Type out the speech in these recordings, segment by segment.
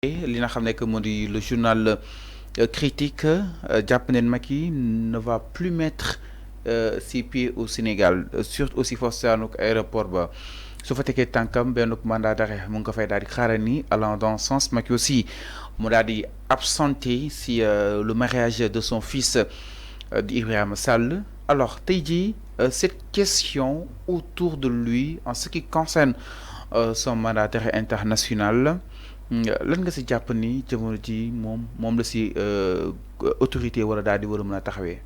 li nga xam ne que moo di le journal critique jàpp ne Macky ne va plus mettre ses pieds au Sénégal surtout aussi foofu saanuk aéroport ba su fa tegee tànkam benn mandat d'arrêt mu ngi ko fay daal di xaarani allant dans ce sens. Macky aussi mu daal di absenté si le mariage de son fils d'Ibrahima Sall. Alors tey jii cette question autour de lui en ce qui concerne son mandat d'arrêt international lan nga si jàpp ni jamono ji moom la si autorité wala daal di war a mën a taxawee.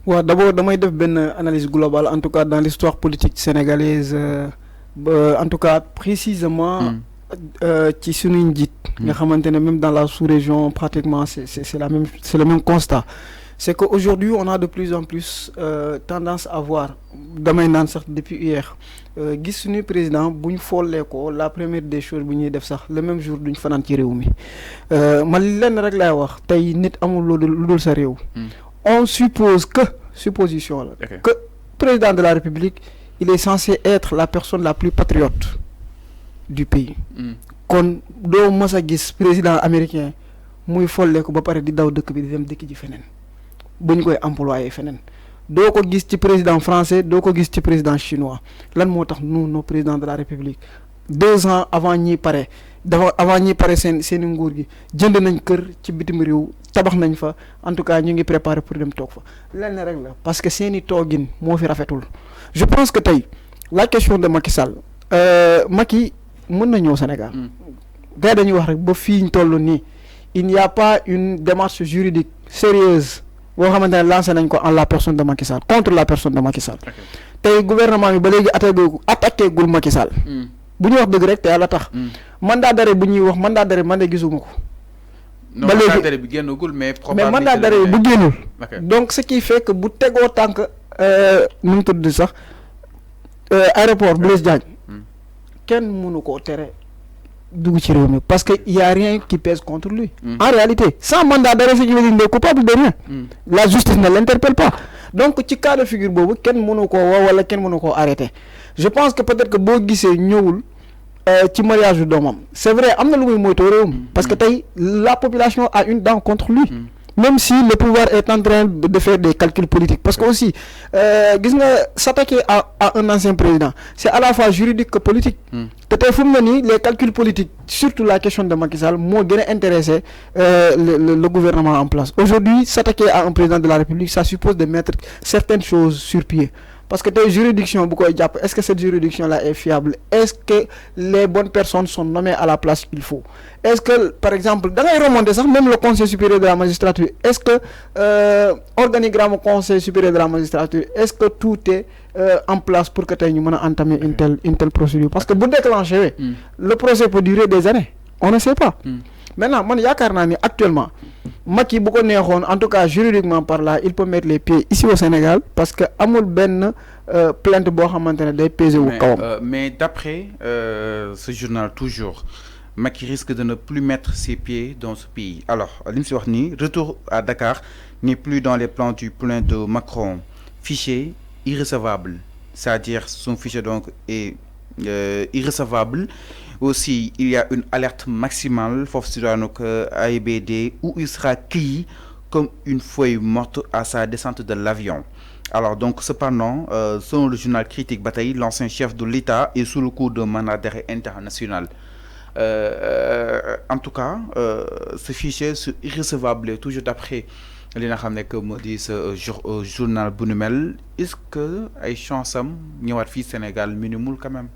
waaw d'abord damay def benn analyse globale en tout cas dans l'histoire politique sénégalaise en tout cas précisément ci suñuy njiit nga xamante ne même dans la sous-région pratiquement c'est le même constat. C'est qu'aujourd'hui on a de plus en plus tendance à voir damay naan sax depuis hier gis suñu président bu ñu follee ko la première des choses bu ñuy def sax le même jour duñ fanaan ci réew mi man lenn rek laay wax tey nit amul lu dul sa réew. On suppose que supposition la que président de la République il est censé être la personne la plus patriote du pays. kon doo mës a gis président américain muy follee ko ba pare di daw dëkk bi di dem dëkk ji feneen bu ñu koy employé feneen doo ko gis ci président français doo ko gis ci président chinois lan moo tax nous nos présidents de la République 2 ans avant ñi pare seen nguur gi jënd nañ kër ci bitim réew tabax nañ fa en tout cas ñu ngi préparé pour dem toog fa lenn rek la parce que seeni toogin moo fi rafetul. Je pense que tey la question de Macky Sall Macky mën na ñëw Sénégal gars dañuy wax rek ba fii ñu toll nii il n'y a pas une démarche juridique sérieuse boo xamante ne lancé nañ ko en la personne de Macky Sall contre la personne de Macky Sall. tey gouvernement bi ba léegi attaqué gul Macky Sall. bu ñu wax dëgg rek te yàlla tax. mandat d'arrêt bu ñuy wax mandat d'arrêt man de gisuma ko. ba léegi mandat d'arrêt bi génnagul mais mandat d'arrêt bu génnul. donc ce qui fait que bu tegoo tànk nu mu tudd sax aéroport Blaise Diagne kenn mënu koo tere dugg ci réew mi parce que y a rien qui pèse contre lui. En réalité sans mandat d'arrêt ce qui veut dire qu'il est coupable de rien. La justice ne l'interpelle pas donc ci cas de figure boobu kenn mënu koo woo wala kenn mënu koo arrêter. Je pense que peut-être que boo gisee ñëwul ci mariage yu doomam c'est vrai am na lu muy moytoo réewam parce que tey la population a une dent contre lui. Même si le pouvoir est en train de faire des calculs politiques parce que aussi gis nga s'attaquer à un ancien président c'est à la fois juridique que politique. te tey fu mu ne nii les calculs politiques surtout la question de Macky Sall moo gën a intéressé le gouvernement en place. Aujourd'hui s'attaquer à un président de la République ça suppose de mettre certaines choses sur pied. Parce que tey juridiction bu koy jàpp est-ce que cette juridiction là est fiable est-ce que les bonnes personnes sont nommées à la place qu'il faut est-ce que par exemple da ngay remonter sax même le conseil supérieur de la magistrature est-ce que organigramme conseil supérieur de la magistrature est-ce que tout est en place pour que tey ñu mën a entamer une telle procédure parce que bu déclenché le procès peut durer des années on ne sait pas. Maintenant man yaakaar naa ni actuellement Macky bu ko neexoon en tout cas juridiquement par là il peut mettre les pieds ici au Sénégal parce que amul benn plainte boo xamante ne day peser wu kawam. Mais d'après ce journal toujours Macky risque de ne plus mettre ses pieds dans ce pays. Alors li mu si wax nii retour à Dakar n'est plus dans les plans du plan de Macron. Fichier irrecevable, c'est-à-dire son fichier donc est irrecevable. Aussi, il y a une alerte maximale AIBD où il sera cueilli comme une feuille morte à sa descente de l'avion. Alors donc cependant, selon le journal critique Bataille, l'ancien chef de l'État est sous le coup d'un mandat d'arrêt international. En tout cas, ce fichier c'est irrecevable toujours d'après li nga xam ne que moo di ce journal bu nu mel est-ce que ay chance am ñëwaat fii Sénégal minimum quand même.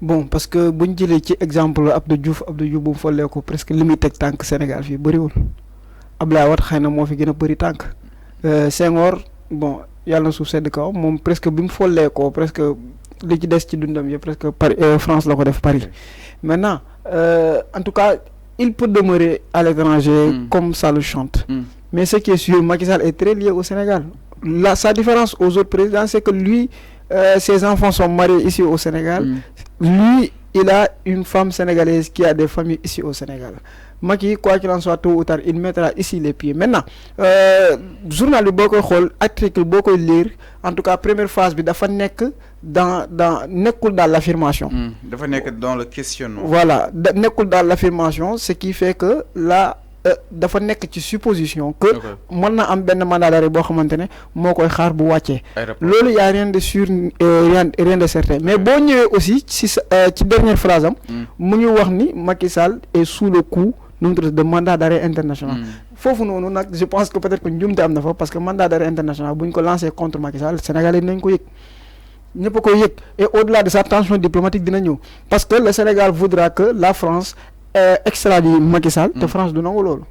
Bon parce que bu ñu jëlee ci exemple Abdou Diouf bu mu follee ko presque li muy teg tànk Sénégal fii bëriwul Abdoulaye Wade xëy na moo fi gën a bëri tànk Senghor bon yàlla na suuf sedd kaw moom presque bi mu follee ko presque li ci des ci dundam yi presque Paris France la ko def Paris maintenant en tout cas il peut demeurer à l'étranger comme ça le chante mais ce qui est sûr Macky Sall est très lié au Sénégal sa différence aux autres présidents c'est que lui ses enfants sont mariés ici au Sénégal. Lui, il a une femme sénégalaise qui a des familles ici au Sénégal. Macky, quoi qu'il en soit, tôt ou tard, il mettra ici les pieds. Maintenant, journal de beaucoup de article beaucoup lire. En tout cas, première phase, il dafa nek dans l'affirmation. Dafa nek dans le questionnement. Voilà, nekul dans l'affirmation, ce qui fait que là, dafa nek ci supposition que mën na am benn mandat d'arrêt boo xamante ne moo koy xaar bu wàccee. Loolu y a rien de sûr, rien de certain. Mais boo ñëwee aussi ci dernière phrase am. mu ngi wax ni Macky Sall est sous le coup de mandat d'arrêt international. Foofu noonu nag je pense que peut-être que njumte am na fa parce que mandat d'arrêt international bu ñu ko lancé contre Macky Sall Sénégalais nañ ko yëg. ñëpp ko yëg et au-delà de sa tension diplomatique dina ñëw parce que le Sénégal voudra que la France extradite Macky Sall te France du nangu loolu.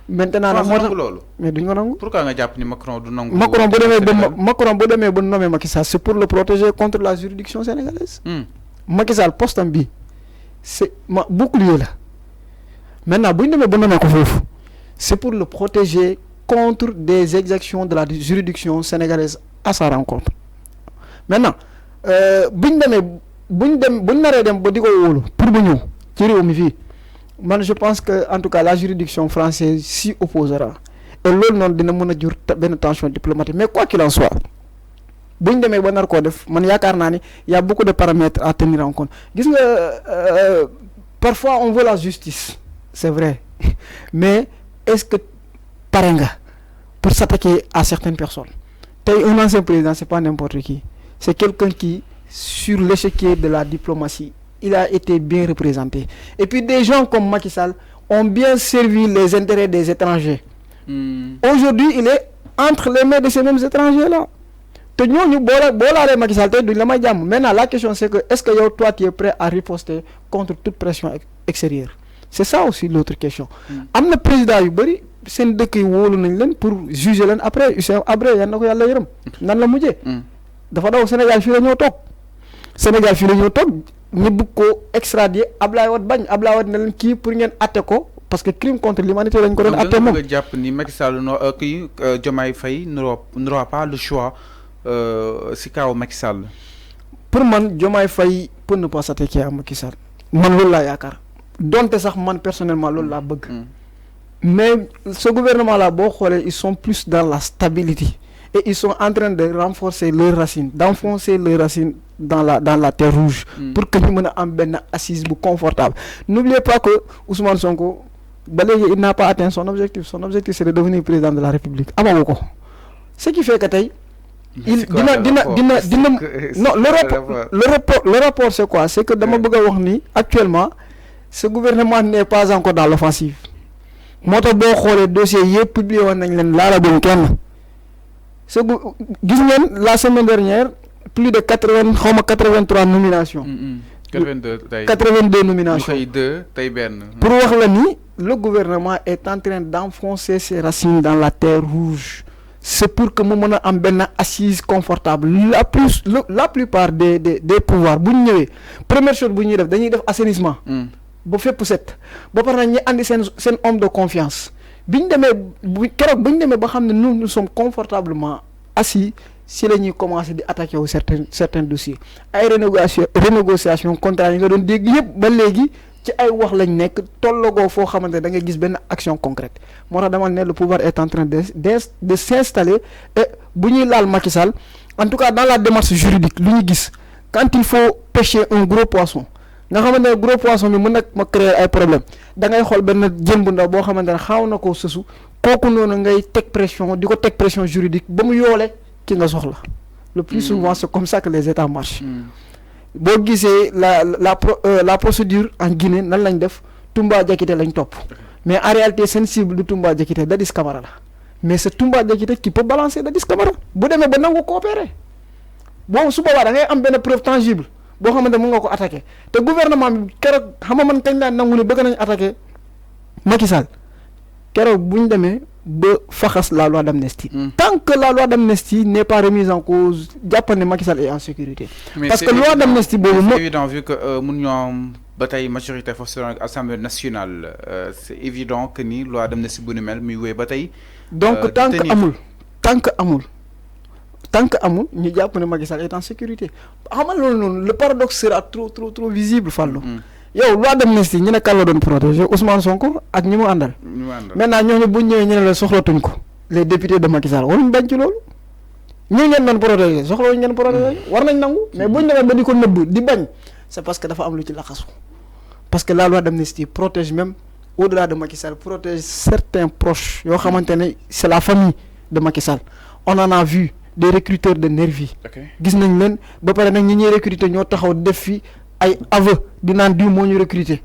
Maintenant nag moo tax mais duñ ko nangu. Pourquoi nga jàpp ni Macron du nangu. Macron bu demee ba nommer Macky Sall c'est pour le protéger contre la juridiction sénégalaise. Macky Sall postam bi c'est bouclier la maintenant bu ñu demee ba nommer ko foofu c'est pour le protéger contre des exactions de la juridiction sénégalaise à sa rencontre. Maintenant buñ naree dem ba di ko wóolu pour mu ñëw ci réew mi fii man je pense que en tout cas la juridiction française s'y opposera et loolu noonu dina mën a jur benn tension diplomatique mais quoi qu'il en soit buñ demee ba nar koo def man yaakaar naa ni y a beaucoup de paramètres à tenir en compte gis nga parfois on veut la justice c'est vrai mais est-ce que pare nga pour s'attaquer à certaines personnes tey un ancien président c'est pas n'importe qui. C'est quelqu'un qui, sur l'échiquier de la diplomatie, il a été bien représenté. Et puis des gens comme Macky Sall ont bien servi les intérêts des étrangers. Aujourd'hui, il est entre les mains de ces mêmes étrangers-là. Maintenant, la question c'est que est-ce que toi tu es prêt à riposter contre toute pression extérieure? C'est ça aussi l'autre question. Am na président yu bari seen dëkk yi wóolu nañ leen pour juger leen après yan na ko yàlla yërëm nan la mujjee. dafa daw Sénégal fii la ñoo toog ñu bëgg ko extradier Ablaye Wade bañ Ablaye Wade ne leen kii pour ngeen atte ko parce que crime contre l'humanité lañ ko doon atte moom. nga jàpp ni Macky Sall Diomaye Faye n'aura pas le choix si kaw Macky Sall. Pour man Diomaye Faye peut ne pas s'attaquer à Macky Sall man loolu laa yaakaar donte sax man personnellement loolu laa bëgg. Mais ce gouvernement là boo xoolee ils sont plus dans la stabilité. Et ils sont en train de renforcer leurs racines, d'enfoncer leurs racines dans la terre rouge pour que nous ayons une assise confortable. N'oubliez pas que Ousmane Sonko, il n'a pas atteint son objectif. Son objectif c'est de devenir président de la République. Ce qui fait que le rapport c'est quoi? C'est que actuellement, ce gouvernement n'est pas encore dans l'offensive. Moi, le dossier est publié la semaine dernière, plus de 83 nominations. 82 nominations. Pour voir le gouvernement est en train d'enfoncer ses racines dans la terre rouge. C'est pour que nous ayons une assise confortable. La plupart des pouvoirs, première chose, c'est l'assainissement. Pour faire pour cette. C'est un homme de confiance. Nous sommes confortablement assis si nous commençons à attaquer certains dossiers. Les renégociations contrats, nous avons dit action concrète. Le pouvoir est en train de s'installer et Macky Sall, en tout cas dans la démarche juridique, quand il faut pêcher un gros poisson, nga xamante gros poisson bi mën na ma créer ay problème da ngay xool benn jën bu ndaw boo xamante ne xaaw na koo sësu kooku noonu ngay teg pression di ko teg pression juridique ba mu yoole ki nga soxla le plus souvent c'est comme ça que les États marchent. boo gisee la procédure en Guinée nan lañ def Toumba Diakité lañ topp mais en réalité sensible du Toumba Diakité Dadis Camara la mais c'est Toumba Diakité qui peut balancer Dadis Camara bu demee ba nangu coopérer bon su boobaa da ngay am benn preuve tangible. boo xamante mën nga ko attaquer te gouvernement bi keroog xam nga man kañ laa nangu ne bëgg nañ attaquer Macky Sall keroog bu ñu demee ba faxas la loi d'amnistie. Tant que la loi d'amnistie n'est pas remise en cause jàpp ne Macky Sall est en sécurité. Mais parce que loi d'amnistie boobu c'est évident vu que mun ñoo am bataille majorité forcée ak Assemblée nationale c'est évident que ni loi d'amnistie bu ni mel muy wéy ba tey. Donc tant que amul tant que amul ñu jàpp ne Macky Sall est en sécurité xam nga loolu noonu le paradoxe sera trop visible Fallou. yow loi d'amnistie ñu ne kan la doon protéger Ousmane Sonko ak ñi mu àndal. maintenant ñooñu bu ñëwee ñu ne la soxlatuñ ko les députés de Macky Sall waruñ bañ ci loolu. ñii ngeen doon protéger soxlawuñ ngeen protéger war nañ nangu mais buñ demee ba di ko nëbb di bañ c'est parce que dafa am lu ci laxasu parce que la loi d'amnistie protège même au-delà de Macky Sall protège certains proches yoo xamante ne c'est la famille de Macky Sall on en a vu des recruteurs de nervis gis nañ leen ba pare nag ñi ñuy recruter ñoo taxaw def fi ay aveu di naan diw moo ñu recruter.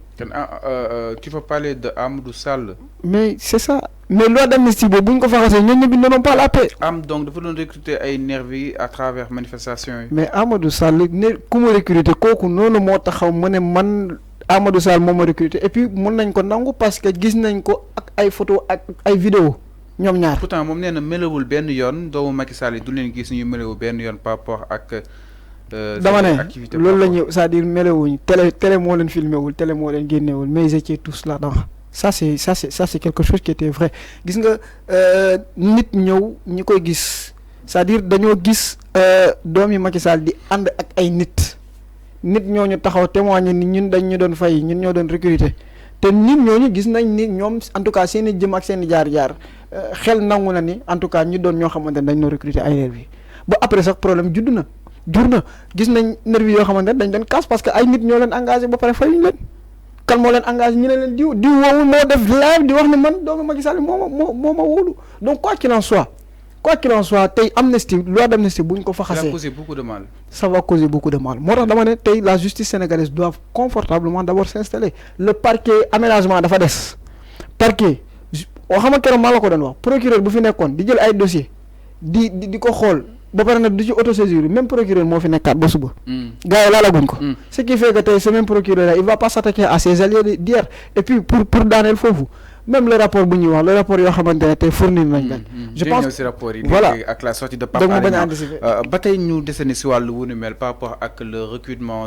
Tu vas parler de Amadou Sall. mais c'est ça mais loi d'amnistie boobu bu ñu ko faxasee ñooñu bi n'ont pas la paix. Donc dafa doon recruter ay nervis à travers manifestation yi. mais Amadou Sall ne ku ma recruter kooku noonu moo taxaw mu ne man Amadou Sall moo ma recruter et puis mën nañ ko nangu parce que gis nañ ko ak ay photo ak ay vidéo ñoom ñaar. pourtant moom nee na melewul benn yoon doomu Macky Sall yi du leen gis ñu melewu benn yoon par rapport ak. dama ne loolu la ñu c'est-à-dire melewuñ télé moo leen filmé wul télé moo leen génnewul mais ils étaient tous là-dedans ça c'est quelque chose qui était vrai gis nga nit ñëw ñi koy gis c'est-à-dire dañoo gis doomi Macky Sall di ànd ak ay nit ñooñu taxaw témoigner ni ñun dañ ñu doon fay ñun ñoo doon recruter te nit ñooñu gis nañ ni ñoom en tout cas seen i jëm ak seen i jaar-jaar xel nangu na ni en tout cas ñu doon ñoo xamante ne dañ noo recruter ay nervi ba après sax problème jur na gis nañ nervi yoo xamante ne dañ doon casse parce que ay nit ñoo leen engagé ba pare fayuñ leen kan moo leen engagé ñu ne leen diw woowu moo def live di wax ne man doomu Macky Sall moo ma wóolu donc quoi qu'il en soit tey amnistie loi d'amnistie buñ ko faxasee. ça va causer beaucoup de mal. ça va causer beaucoup de mal moo tax dama ne tey la justice sénégalaise doit confortablement d'abord s'installer le parquet aménagement dafa des parquet xam nga keroog maa la ko doon wax procureur bu fi nekkoon di jël ay dossier di ko xool. ba pare nag du ci autosaisir même procureur moo fi nekkaat ba suba. gars yi laalaguñ ko. ce qui fait que tey ce même procureur là il va pas s'attaquer à ses alliés d'hier et puis pour daaneel foofu même le rapport bu ñuy wax le rapport yoo xamante ne tey fournir nañ leen. je pense si rapport yi. voilà ak la sortie de Pape Alé Niang ba tey ñu desandi si wàllu wu ni mel par rapport ak le recrutement.